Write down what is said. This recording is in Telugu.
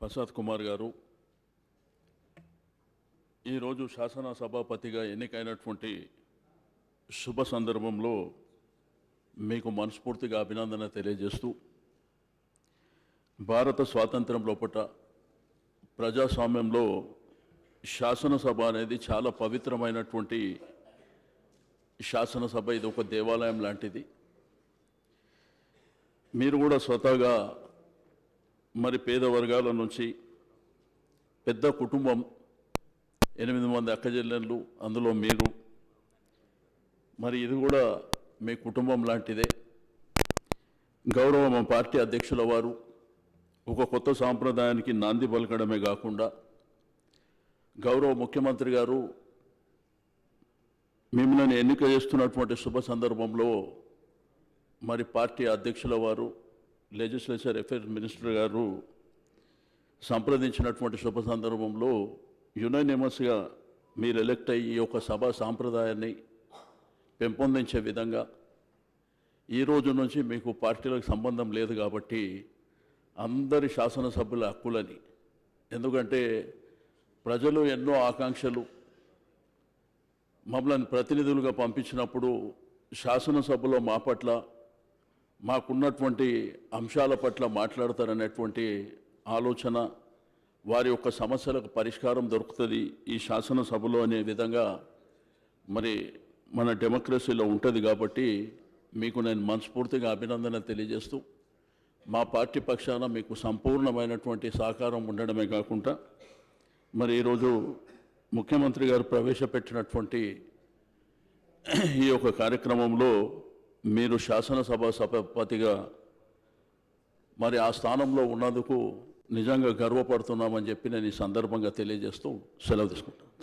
ప్రసాద్ కుమార్ గారు ఈరోజు శాసన సభాపతిగా ఎన్నికైనటువంటి శుభ సందర్భంలో మీకు మనస్ఫూర్తిగా అభినందన తెలియజేస్తూ భారత స్వాతంత్ర్యం లోపట ప్రజాస్వామ్యంలో శాసనసభ అనేది చాలా పవిత్రమైనటువంటి శాసనసభ. ఇది ఒక దేవాలయం లాంటిది. మీరు కూడా స్వతహాగా మరి పేద వర్గాల నుంచి పెద్ద కుటుంబం, 8 మంది అక్కచెల్లెళ్ళు, అందులో మీరు, మరి ఇది కూడా మీ కుటుంబం లాంటిదే. గౌరవ మా పార్టీ అధ్యక్షుల వారు ఒక కొత్త సాంప్రదాయానికి నాంది పలకడమే కాకుండా గౌరవ ముఖ్యమంత్రి గారు మిమ్మల్ని ఎన్నిక చేస్తున్నటువంటి శుభ సందర్భంలో మరి పార్టీ అధ్యక్షుల వారు, లెజిస్లేచర్ అఫైర్స్ మినిస్టర్ గారు సంప్రదించినటువంటి శుభ సందర్భంలో యునానిమస్గా మీరు ఎలెక్ట్ అయ్యి ఈ యొక్క సభా సాంప్రదాయాన్ని పెంపొందించే విధంగా ఈ రోజు నుంచి మీకు పార్టీలకు సంబంధం లేదు కాబట్టి అందరి శాసనసభ్యుల హక్కులని, ఎందుకంటే ప్రజలు ఎన్నో ఆకాంక్షలు మమ్మల్ని ప్రతినిధులుగా పంపించినప్పుడు శాసనసభలో మా పట్ల మాకున్నటువంటి అంశాల పట్ల మాట్లాడతారనేటువంటి ఆలోచన, వారి యొక్క సమస్యలకు పరిష్కారం దొరుకుతుంది ఈ శాసనసభలో అనే విధంగా మరి మన డెమోక్రసీలో ఉంటుంది. కాబట్టి మీకు నేను మనస్ఫూర్తిగా అభినందన తెలియజేస్తూ మా పార్టీ పక్షాన మీకు సంపూర్ణమైనటువంటి సహకారం ఉండడమే కాకుండా మరి ఈరోజు ముఖ్యమంత్రి గారు ప్రవేశపెట్టినటువంటి ఈ యొక్క కార్యక్రమంలో మీరు శాసనసభ సభాపతిగా మరి ఆ స్థానంలో ఉన్నందుకు నిజంగా గర్వపడుతున్నామని చెప్పి నేను ఈ సందర్భంగా తెలియజేస్తూ సెలవు తీసుకుంటాను.